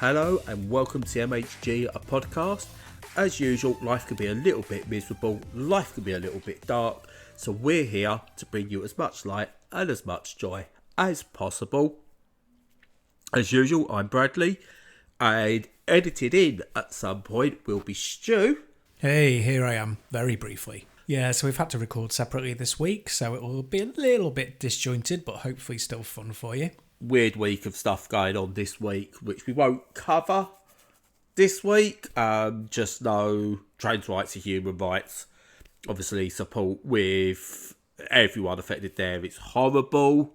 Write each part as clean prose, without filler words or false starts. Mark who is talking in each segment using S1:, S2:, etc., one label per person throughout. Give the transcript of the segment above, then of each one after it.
S1: Hello and welcome to MHG, a podcast. As usual, life can be a little bit miserable, life can be a little bit dark, so we're here to bring you as much light and as much joy as possible. As usual, I'm Bradley, and edited in at some point will be Stu.
S2: Hey, here I am, very briefly. Yeah, so we've had to record separately this week, so it will be a little bit disjointed, but hopefully still fun for you.
S1: Weird week of stuff going on this week, which we won't cover this week. Just know trans rights are human rights. Obviously, support with everyone affected there. It's horrible.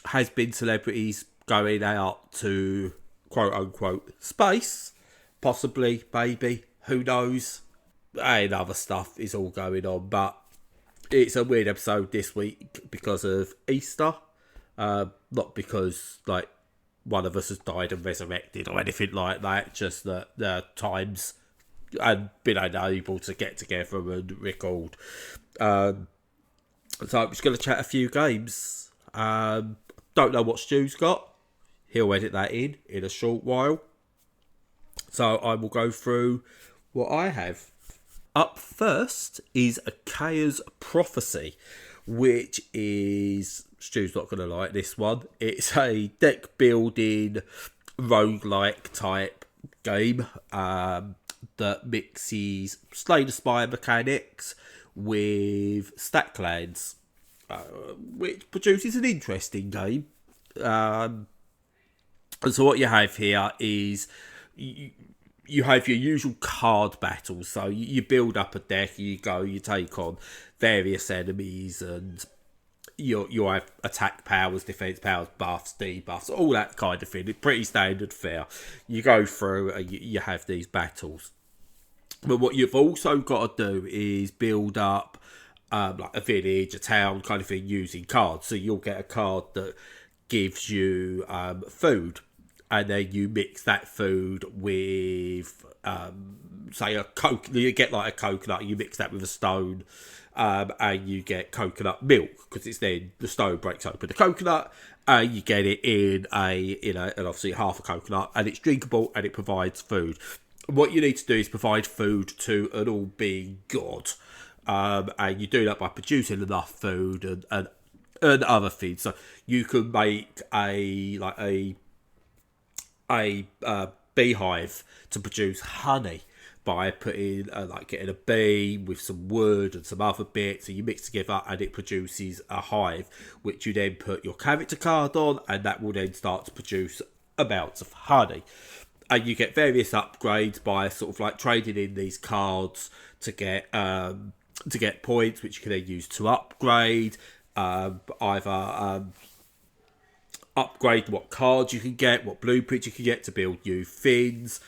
S1: Has been celebrities going out to quote unquote space, possibly, maybe, who knows? And other stuff is all going on, but it's a weird episode this week because of Easter. Not because like one of us has died and resurrected or anything like that, just that the times and been unable to get together and record. So I'm just going to chat a few games. Don't know what Stu's got. He'll edit that in a short while. So I will go through what I have. Up first is Akaya's Prophecy, which is, Stu's not going to like this one. It's a deck building roguelike type game that mixes Slay the Spire mechanics with stack lands, which produces an interesting game. And so what you have here is you have your usual card battles. So you build up a deck, you take on various enemies, and you have attack powers, defense powers, buffs, debuffs, all that kind of thing. It's pretty standard fare. You go through and you have these battles. But what you've also got to do is build up like a village, a town kind of thing using cards. So you'll get a card that gives you food. And then you mix that food with, say, a coke. You get like a coconut. You mix that with a stone, and you get coconut milk, because it's then the stone breaks open the coconut, and you get it in and obviously half a coconut, and it's drinkable and it provides food. What you need to do is provide food to an all-being god, and you do that by producing enough food and other things. So you can make a beehive to produce honey by putting getting a bee with some wood and some other bits, and you mix together and it produces a hive, which you then put your character card on, and that will then start to produce amounts of honey. And you get various upgrades by sort of like trading in these cards to get points, which you can then use to upgrade, upgrade what cards you can get, what blueprints you can get to build new things,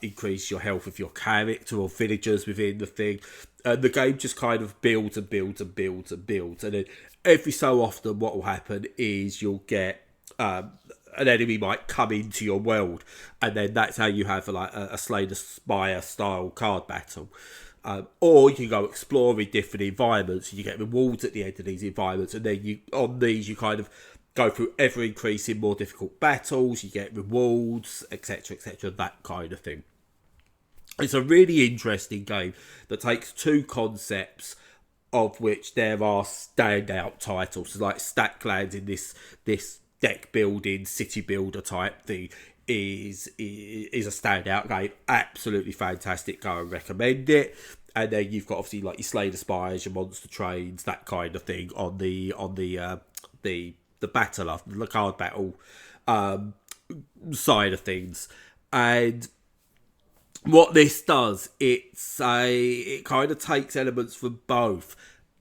S1: increase your health of your character or villagers within the thing. And the game just kind of builds and builds and builds and builds. And then every so often what will happen is you'll get an enemy might come into your world. And then that's how you have a Slay the Spire style card battle. Or you can go exploring different environments. You get rewards at the end of these environments. And then you kind of go through ever-increasing, more difficult battles, you get rewards, etc., that kind of thing. It's a really interesting game that takes two concepts of which there are standout titles. So like stack lands in this deck building, city builder type thing is a standout game. Absolutely fantastic. Go and recommend it. And then you've got obviously like your Slay the Spires, your monster trains, that kind of thing on the battle, the card battle side of things. And what this does, it kind of takes elements from both,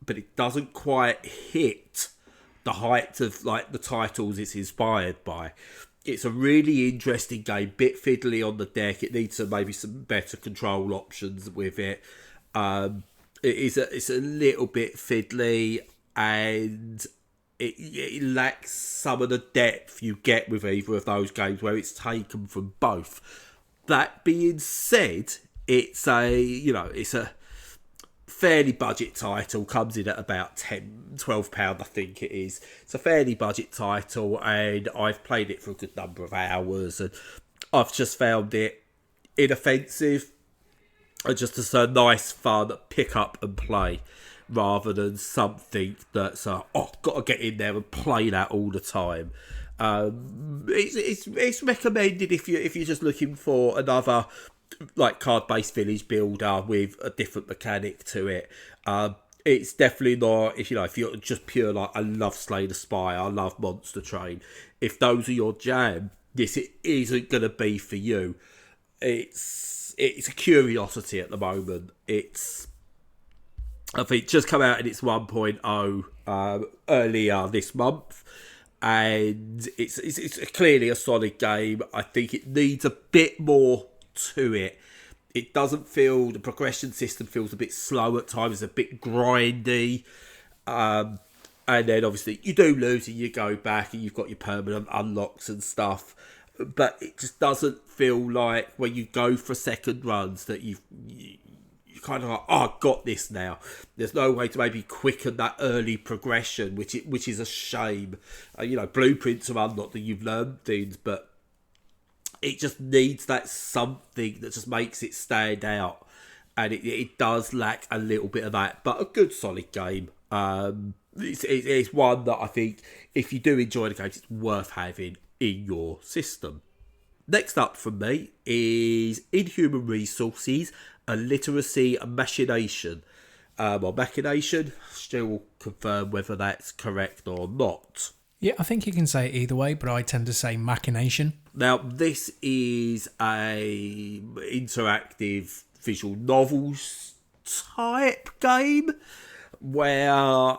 S1: but it doesn't quite hit the height of like the titles it's inspired by. It's a really interesting game, bit fiddly on the deck. It needs maybe some better control options with it. It's a little bit fiddly, and it lacks some of the depth you get with either of those games where it's taken from both. That being said, it's a fairly budget title, comes in at about £12, I think it is. It's a fairly budget title, and I've played it for a good number of hours, and I've just found it inoffensive and just a nice fun pick up and play, rather than something that's got to get in there and play that all the time. It's recommended if you're just looking for another like card-based village builder with a different mechanic to it. It's definitely not if you're just pure like I love Slay the Spire, I love Monster Train. If those are your jam, this isn't going to be for you. It's a curiosity at the moment. I think just come out in its 1.0 earlier this month, and it's clearly a solid game. I think it needs a bit more to it. It doesn't feel, the progression system feels a bit slow at times, a bit grindy. And then obviously you do lose and you go back and you've got your permanent unlocks and stuff. But it just doesn't feel like when you go for second runs that you kind of like, I've got this now. There's no way to maybe quicken that early progression, which is a shame. Blueprints are unlocked and you've learned things, but it just needs that something that just makes it stand out. And it does lack a little bit of that, but a good solid game. It's one that I think if you do enjoy the games, it's worth having in your system. Next up from me is Inhuman Resources, Illiteracy and Machination. Machination, still confirm whether that's correct or not.
S2: Yeah, I think you can say it either way, but I tend to say Machination.
S1: Now, this is a interactive visual novels type game where I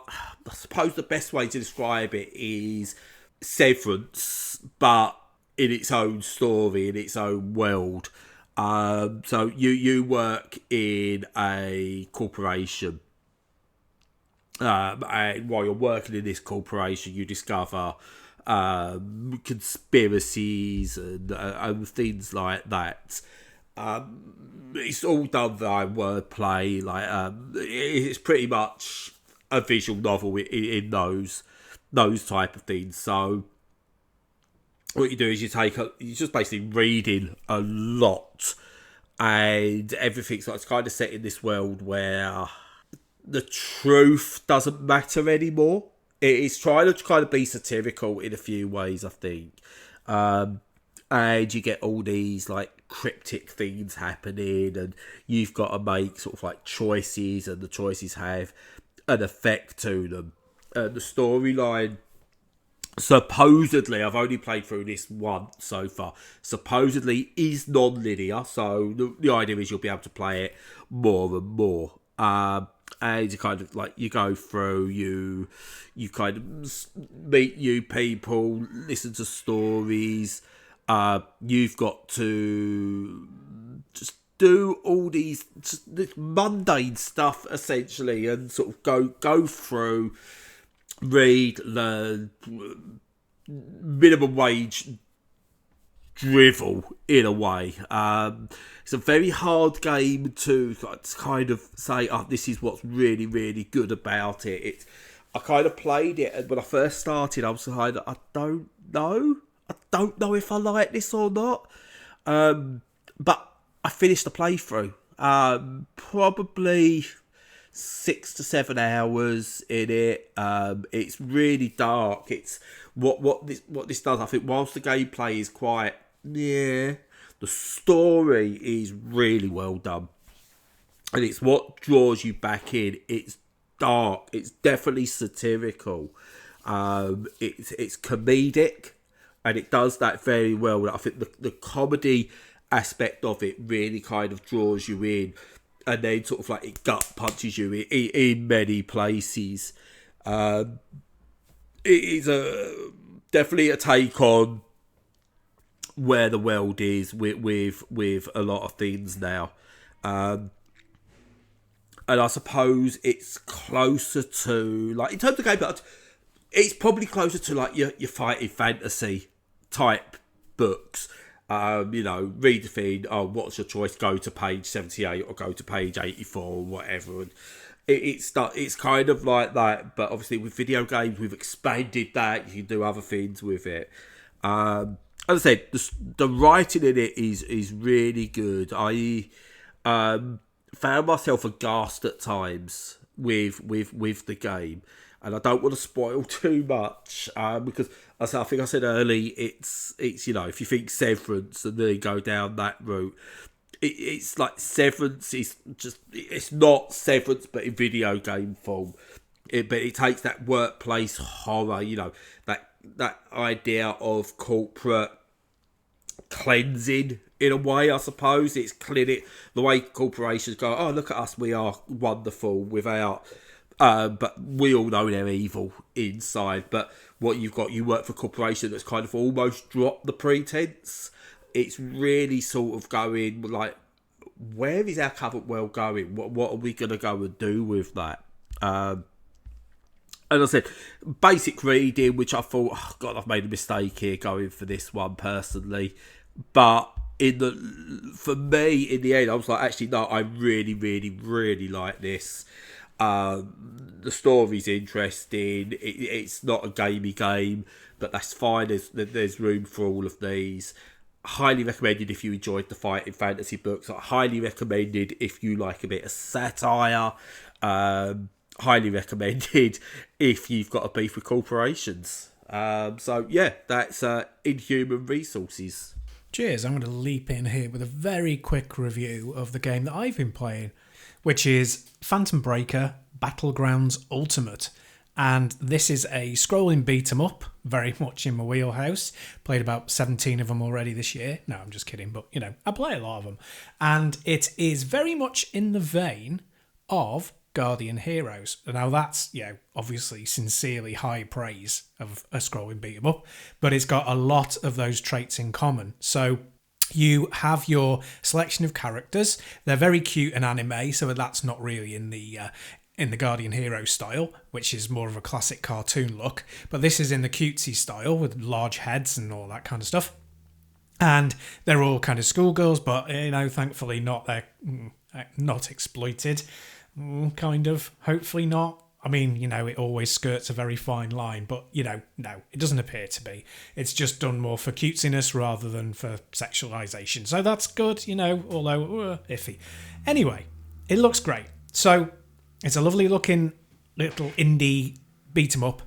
S1: suppose the best way to describe it is Severance, but in its own story, in its own world. So you work in a corporation, and while you're working in this corporation, you discover conspiracies and things like that. It's all done via wordplay. It's pretty much a visual novel in those type of things. So what you do is you're just basically reading a lot, and everything's like, it's kind of set in this world where the truth doesn't matter anymore. It's trying to kind of be satirical in a few ways, I think. And you get all these like cryptic things happening, and you've got to make sort of like choices, and the choices have an effect to them. The storyline, supposedly, I've only played through this once so far, supposedly is non-linear, so the idea is you'll be able to play it more and more. And you kind of like, you go through, you kind of meet new people, listen to stories. You've got to just do all this mundane stuff essentially, and sort of go through, read, learn, minimum wage drivel in a way. It's a very hard game to kind of say, this is what's really, really good about it. I kind of played it, and when I first started, I was kind of, I don't know if I like this or not. But I finished the playthrough. Probably 6 to 7 hours in it. It's really dark. It's what this does. I think whilst the gameplay is quite, the story is really well done, and it's what draws you back in. It's dark. It's definitely satirical. It's comedic, and it does that very well. I think the comedy aspect of it really kind of draws you in, and then sort of like it gut punches you in many places. It is definitely a take on where the world is with a lot of things now. And I suppose it's closer to, like, in terms of game, but it's probably closer to like your fighting fantasy type books. Read the thing, what's your choice? Go to page 78 or go to page 84 or whatever. And it's kind of like that, but obviously with video games, we've expanded that. You can do other things with it. as I said, the writing in it is really good. I found myself aghast at times with the game, and I don't want to spoil too much because I think I said early, it's if you think Severance and then go down that route, it's like Severance is just, it's not Severance but in video game form. But it takes that workplace horror, that idea of corporate cleansing in a way, I suppose. It's clinic, the way corporations go, oh, look at us, we are wonderful without, but we all know they're evil inside. But what you've got, you work for a corporation that's kind of almost dropped the pretense. It's really sort of going like, where is our current world going? What are we going to go and do with that? And I said, basic reading, which I thought, oh God, I've made a mistake here going for this one personally. But for me, in the end, I was like, actually, no, I really, really, really like this. The story's interesting. It's not a gamey game, but that's fine. There's room for all of these. Highly recommended if you enjoyed the fighting fantasy books. Highly recommended if you like a bit of satire. Highly recommended if you've got a beef with corporations. So yeah, that's Inhuman Resources.
S2: Cheers. I'm going to leap in here with a very quick review of the game that I've been playing, which is Phantom Breaker Battlegrounds Ultimate. And this is a scrolling beat 'em up, very much in my wheelhouse. Played about 17 of them already this year. No, I'm just kidding, but I play a lot of them. And it is very much in the vein of Guardian Heroes. Now that's, obviously sincerely high praise of a scrolling beat 'em up, but it's got a lot of those traits in common. So you have your selection of characters. They're very cute and anime, so that's not really in the Guardian Hero style, which is more of a classic cartoon look. But this is in the cutesy style with large heads and all that kind of stuff. And they're all kind of schoolgirls, but thankfully not exploited. Kind of. Hopefully not. I mean, it always skirts a very fine line, but, no, it doesn't appear to be. It's just done more for cutesiness rather than for sexualization. So that's good, although iffy. Anyway, it looks great. So it's a lovely looking little indie beat 'em up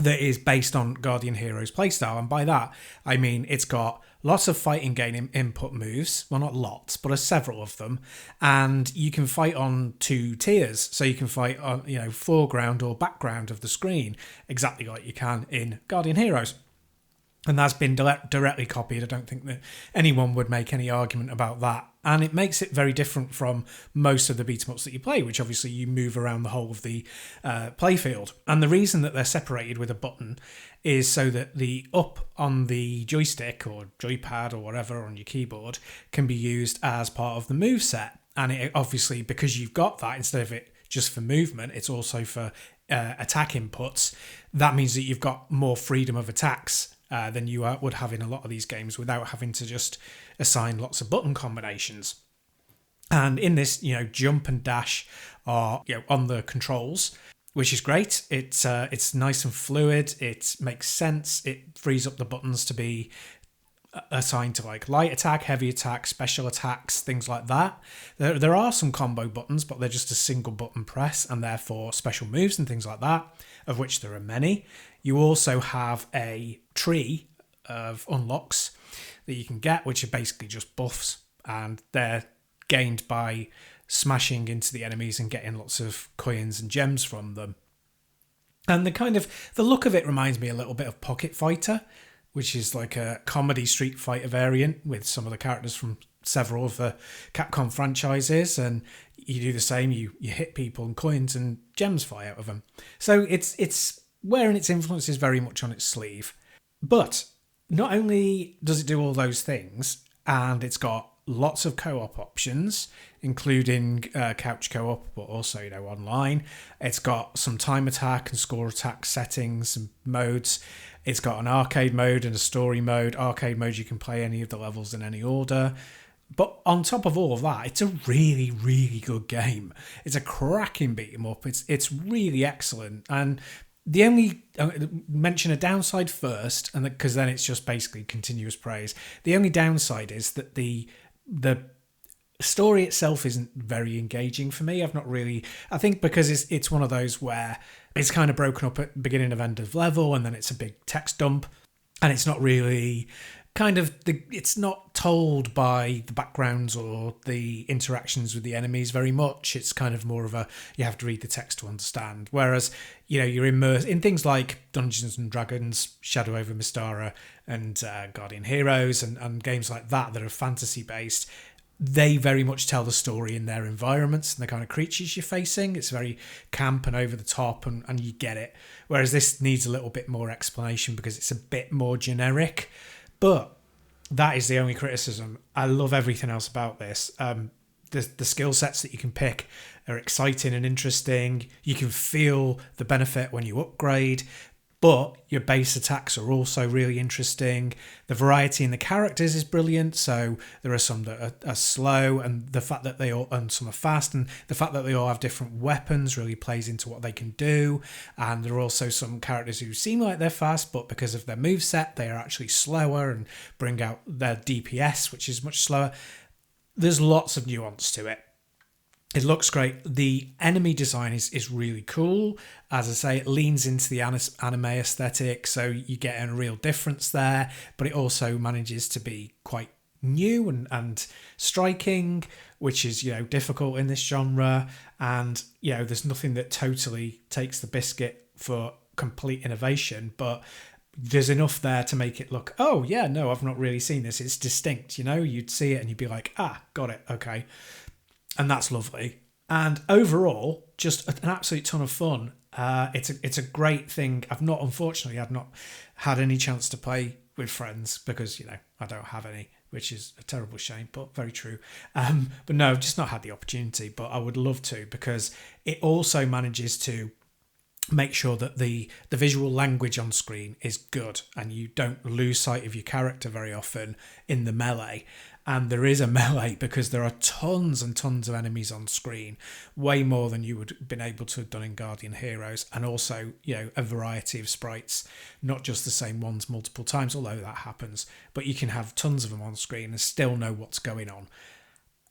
S2: that is based on Guardian Heroes playstyle. And by that, I mean it's got lots of fighting game input moves. Well, not lots, but several of them. And you can fight on 2 tiers. So you can fight on, foreground or background of the screen, exactly like you can in Guardian Heroes. And that's been directly copied. I don't think that anyone would make any argument about that. And it makes it very different from most of the beat-em-ups that you play, which obviously you move around the whole of the playfield. And the reason that they're separated with a button is so that the up on the joystick or joypad or whatever on your keyboard can be used as part of the move set. And it obviously, because you've got that, instead of it just for movement, it's also for attack inputs. That means that you've got more freedom of attacks than you would have in a lot of these games without having to just assign lots of button combinations. And in this, jump and dash are on the controls, which is great. It's nice and fluid. It makes sense. It frees up the buttons to be assigned to like light attack, heavy attack, special attacks, things like that. There are some combo buttons, but they're just a single button press and therefore special moves and things like that, of which there are many. You also have a tree of unlocks that you can get, which are basically just buffs, and they're gained by smashing into the enemies and getting lots of coins and gems from them. And the look of it reminds me a little bit of Pocket Fighter, which is like a comedy Street Fighter variant with some of the characters from several of the Capcom franchises, and you do the same. You hit people and coins and gems fly out of them. So it's wearing its influences very much on its sleeve. But not only does it do all those things, and it's got lots of co-op options, including couch co-op, but also online. It's got some time attack and score attack settings and modes. It's got an arcade mode and a story mode. Arcade mode, you can play any of the levels in any order. But on top of all of that, it's a really, really good game. It's a cracking beat 'em up. It's really excellent. And The only mention a downside first, and because then it's just basically continuous praise. The only downside is that the story itself isn't very engaging for me. I've not really. I think because it's one of those where it's kind of broken up at beginning of end of level, and then it's a big text dump, and it's not really it's not told by the backgrounds or the interactions with the enemies very much. It's kind of more of a, you have to read the text to understand. Whereas, you're immersed in things like Dungeons and Dragons, Shadow over Mystara, and Guardian Heroes, and games like that are fantasy based. They very much tell the story in their environments and the kind of creatures you're facing. It's very camp and over the top, and you get it. Whereas this needs a little bit more explanation because it's a bit more generic. But that is the only criticism. I love everything else about this. The skill sets that you can pick are exciting and interesting. You can feel the benefit when you upgrade, but your base attacks are also really interesting. The variety in the characters is brilliant. So there are some that are slow, and the fact that and some are fast, and the fact that they all have different weapons really plays into what they can do. And there are also some characters who seem like they're fast, but because of their moveset, they are actually slower and bring out their DPS, which is much slower. There's lots of nuance to it. It looks great. The enemy design is really cool. As I say, it leans into the anime aesthetic, so you get a real difference there, but it also manages to be quite new and striking, which is, difficult in this genre. And, there's nothing that totally takes the biscuit for complete innovation, but there's enough there to make it look, oh, yeah, no, I've not really seen this. It's distinct, you'd see it and you'd be like, got it, okay. And that's lovely. And overall, just an absolute ton of fun. It's a great thing. I've not had any chance to play with friends because, I don't have any, which is a terrible shame, but very true. But no, I've just not had the opportunity, but I would love to, because it also manages to make sure that the visual language on screen is good and you don't lose sight of your character very often in the melee. And there is a melee because there are tons and tons of enemies on screen, way more than you would have been able to have done in Guardian Heroes, and also, a variety of sprites, not just the same ones multiple times, although that happens, but you can have tons of them on screen and still know what's going on.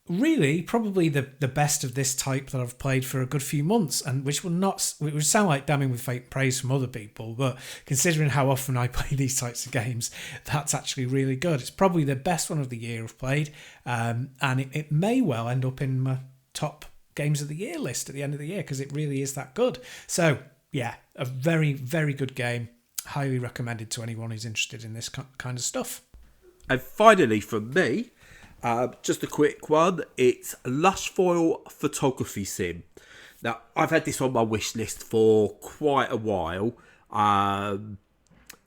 S2: Really, probably the best of this type that I've played for a good few months, and which would sound like damning with faint praise from other people, but considering how often I play these types of games, that's actually really good. It's probably the best one of the year I've played, and it may well end up in my top games of the year list at the end of the year, because it really is that good. So yeah, a very, very good game. Highly recommended to anyone who's interested in this kind of stuff.
S1: And finally from me, just a quick one. It's Lushfoil Photography Sim. Now, I've had this on my wish list for quite a while.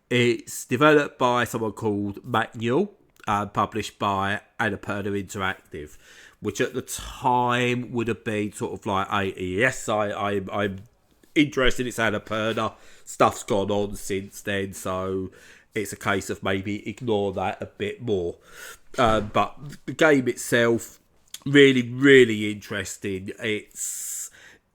S1: It's developed by someone called Matt Newell, published by Annapurna Interactive, which at the time would have been sort of like, I'm interested. It's Annapurna. Stuff's gone on since then, so it's a case of maybe ignore that a bit more. But the game itself, really, really interesting.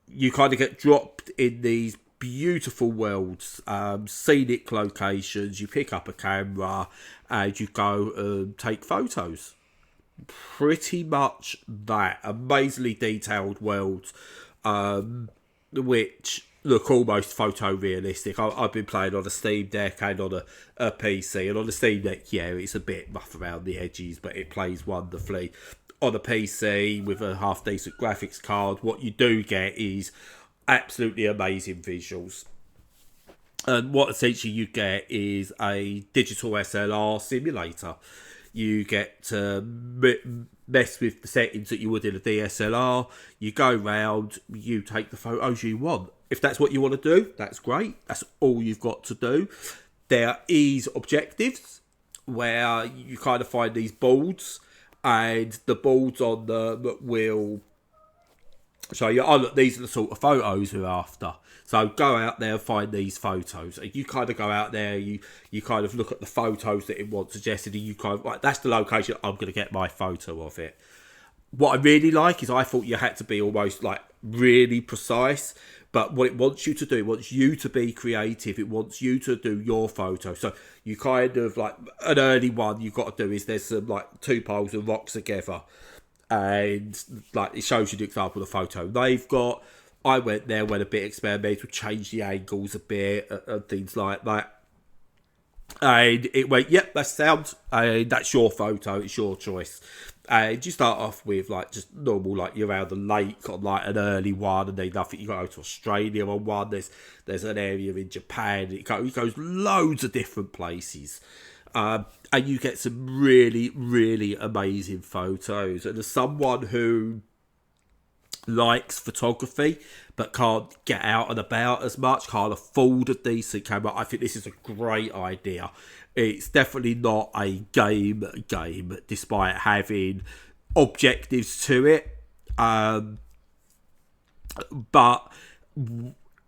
S1: You kind of get dropped in these beautiful worlds, scenic locations. You pick up a camera and you go and take photos. Pretty much that. Amazingly detailed worlds, which look almost photorealistic. I've been playing on a Steam Deck and on a PC, and on the Steam Deck, it's a bit rough around the edges, but it plays wonderfully. On a PC with a half decent graphics card, what you do get is absolutely amazing visuals. And what essentially you get is a digital SLR simulator. You get to mess with the settings that you would in a DSLR. You go round, you take the photos you want. If that's what you want to do, that's great. That's all you've got to do. There is objectives where you kind of find these boards, and the boards on them will show you, look, these are the sort of photos we're after. So go out there and find these photos. And you kind of go out there, you kind of look at the photos that it wants suggested, and you kind of, right, that's the location, I'm going to get my photo of it. What I really like is I thought you had to be almost like really precise, But what it wants you to do, it wants you to be creative. It wants you to do your photo. So you kind of like an early one you've got to do is there's some like two poles of rocks together, and like it shows you the example of the photo they've got. I went a bit experimental, changed the angles a bit and things like that. And it went, yep, that's sound. And that's your photo. It's your choice. And you start off with like just normal, like you're around the lake on like an early one, and then nothing. You go to Australia on one. There's an area in Japan. It goes loads of different places, and you get some really, really amazing photos. And as someone who likes photography but can't get out and about as much, can't afford a decent camera, I think this is a great idea. It's definitely not a game despite having objectives to it, but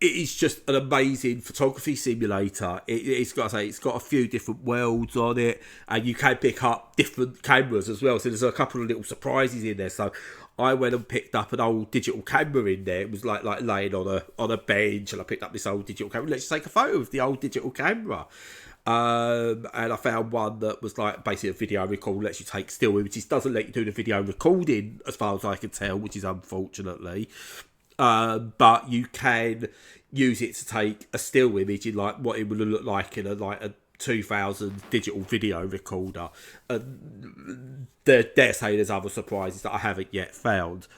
S1: it is just an amazing photography simulator. It's got a few different worlds on it, and you can pick up different cameras as well. So there's a couple of little surprises in there. So I went and picked up an old digital camera in there. It was like laying on a bench, and I picked up this old digital camera. Let's take a photo of the old digital camera. And I found one that was like basically a video record, lets you take still images, doesn't let you do the video recording as far as I can tell, which is unfortunately. But you can use it to take a still image in like what it would look like in a 2000 digital video recorder. Dare say there's other surprises that I haven't yet found.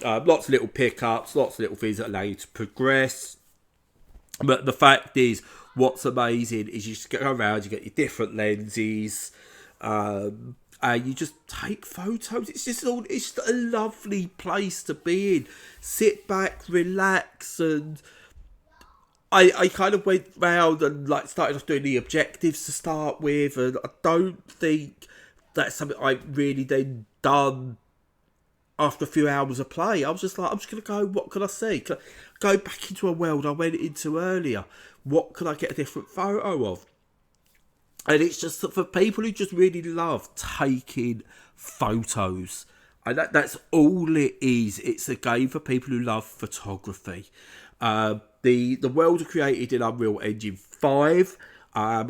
S1: Lots of little pickups, lots of little things that allow you to progress. But the fact is, what's amazing is you just go around, you get your different lenses, and you just take photos. It's just a lovely place to be in. Sit back, relax, and I kind of went round and like started off doing the objectives to start with, and I don't think that's something I really then done after a few hours of play. I was just like, I'm just going to go, what can I see? Can I go back into a world I went into earlier? What can I get a different photo of? And it's just for people who just really love taking photos. And that's all it is. It's a game for people who love photography. The world are created in Unreal Engine 5. I'm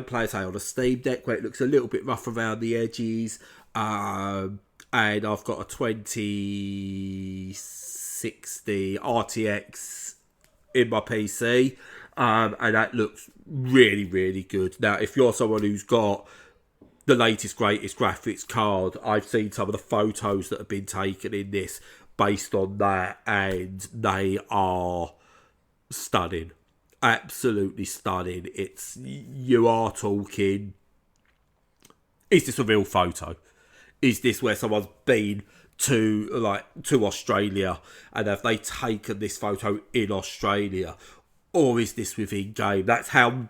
S1: playing, say, on a Steam Deck where it looks a little bit rough around the edges. And I've got a 2060 RTX in my PC. And that looks really, really good. Now, if you're someone who's got the latest, greatest graphics card, I've seen some of the photos that have been taken in this based on that, and they are stunning. Absolutely stunning. You are talking, is this a real photo? Is this where someone's been to Australia and have they taken this photo in Australia? Or is this within game? That's how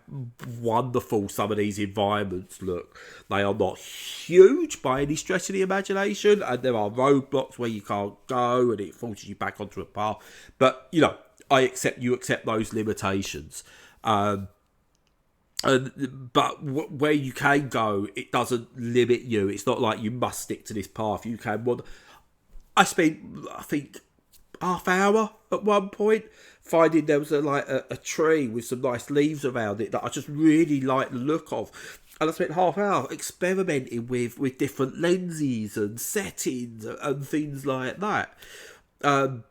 S1: wonderful some of these environments look. They are not huge by any stretch of the imagination, and there are roadblocks where you can't go and it forces you back onto a path. But, you accept those limitations. But where you can go, it doesn't limit you. It's not like you must stick to this path. You can. I spent, I think, half hour at one point finding there was a tree with some nice leaves around it that I just really liked the look of, and I spent half hour experimenting with different lenses and settings and things like that. I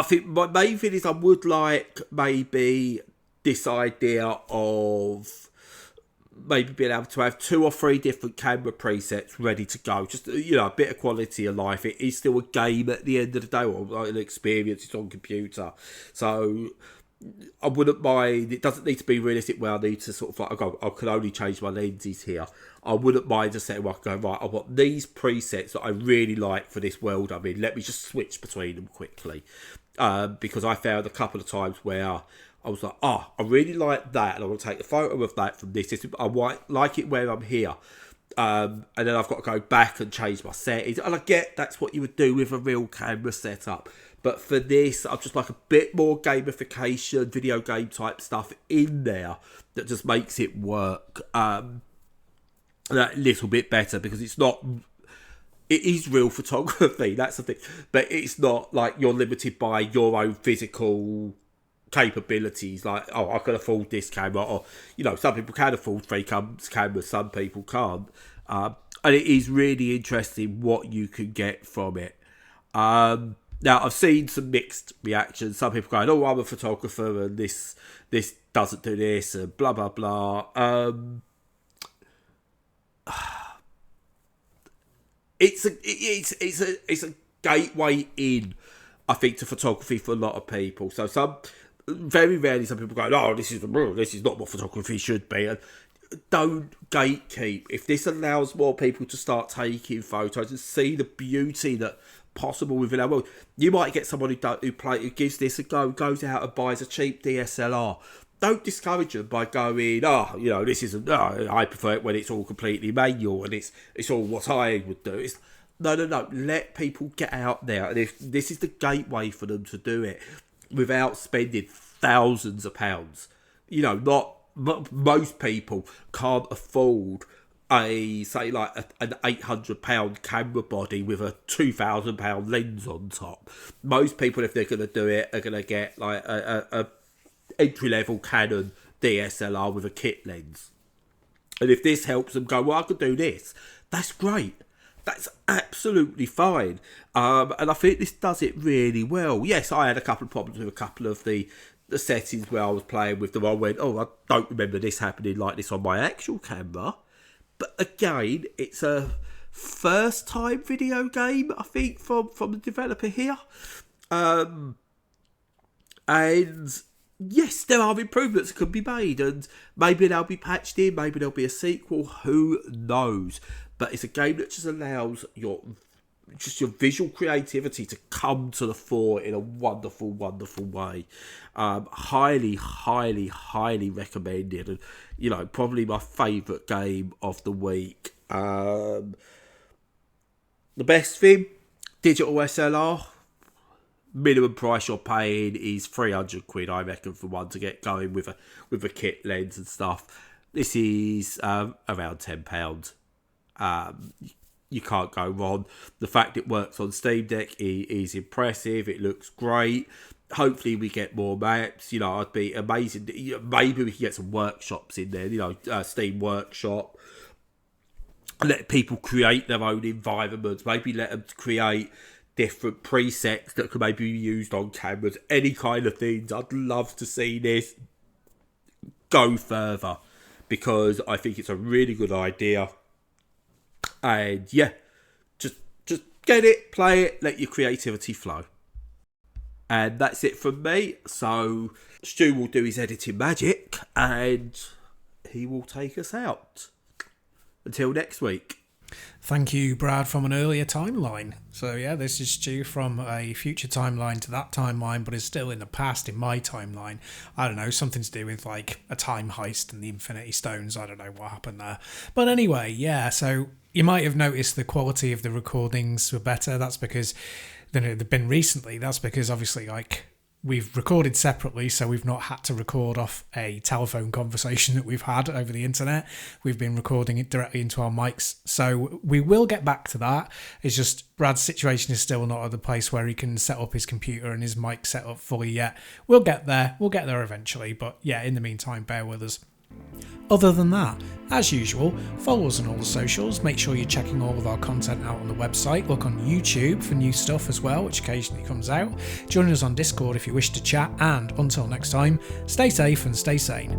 S1: think my main thing is I would like maybe this idea of maybe being able to have 2 or 3 different camera presets ready to go. Just, a bit of quality of life. It is still a game at the end of the day, or like an experience. It's on computer. So I wouldn't mind. It doesn't need to be realistic where I need to sort of like, I can only change my lenses here. I wouldn't mind just saying, well, going, right, I want these presets that I really like for this world I'm in. Let me just switch between them quickly. Because I found a couple of times where I was like, I really like that, and I want to take a photo of that from this. I like it where I'm here. And then I've got to go back and change my settings. And I get that's what you would do with a real camera setup. But for this, I'd just like a bit more gamification, video game type stuff in there that just makes it work that little bit better, because it's not it is real photography, that's the thing. But it's not like you're limited by your own physical capabilities, like, oh, I can afford this camera, or, you know, some people can afford three cameras, some people can't. And it is really interesting what you can get from it. Now, I've seen some mixed reactions. Some people going, oh, I'm a photographer and this doesn't do this, and blah, blah, blah. It's a gateway in, I think, to photography for a lot of people. So very rarely some people go, oh, this is not what photography should be. And don't gatekeep. If this allows more people to start taking photos and see the beauty that possible within our world, you might get someone who gives this a go, goes out and buys a cheap DSLR. Don't discourage them by going, oh, you know, this isn't, oh, I prefer it when it's all completely manual and it's all what I would do. No. Let people get out there. And if this is the gateway for them to do it without spending thousands of pounds, you know, most people can't afford an £800 camera body with a £2,000 lens on top. Most people, if they're going to do it, are going to get like a entry-level Canon DSLR with a kit lens. And if this helps them go, well, I could do this, that's great. That's absolutely fine. And I think this does it really well. Yes, I had a couple of problems with a couple of the settings where I was playing with them. I went, oh, I don't remember this happening like this on my actual camera. But again, it's a first-time video game, I think, from the developer here. And yes, there are improvements that could be made, and maybe they'll be patched in, maybe there'll be a sequel, who knows. But it's a game that just allows your visual creativity to come to the fore in a wonderful, wonderful way. Highly, highly, highly recommended, and, you know, probably my favourite game of the week. The best thing, digital SLR. Minimum price you're paying is £300, I reckon, for one to get going with a kit lens and stuff. This is around £10. You can't go wrong. The fact it works on Steam Deck is impressive. It looks great. Hopefully we get more maps. You know, I'd be amazing. Maybe we can get some workshops in there. You know, Steam Workshop. Let people create their own environments. Maybe let them create different presets that could maybe be used on cameras, any kind of things. I'd love to see this go further, because I think it's a really good idea. And yeah, just get it, play it, let your creativity flow. And that's it from me. So Stu will do his editing magic and he will take us out. Until next week.
S2: Thank you, Brad, from an earlier timeline. So yeah, this is Stu from a future timeline to that timeline, but is still in the past in my timeline. I don't know, something to do with like a time heist and the Infinity Stones. I don't know what happened there. But anyway, yeah, so you might have noticed the quality of the recordings were better. That's because they've been recently. That's because obviously, like, we've recorded separately, so we've not had to record off a telephone conversation that we've had over the internet. We've been recording it directly into our mics, so we will get back to that. It's just Brad's situation is still not at the place where he can set up his computer and his mic set up fully yet. We'll get there eventually, but yeah, in the meantime, bear with us. Other than that, as usual, follow us on all the socials. Make sure you're checking all of our content out on the website. Look on YouTube for new stuff as well, which occasionally comes out. Join us on Discord if you wish to chat, and until next time, stay safe and stay sane.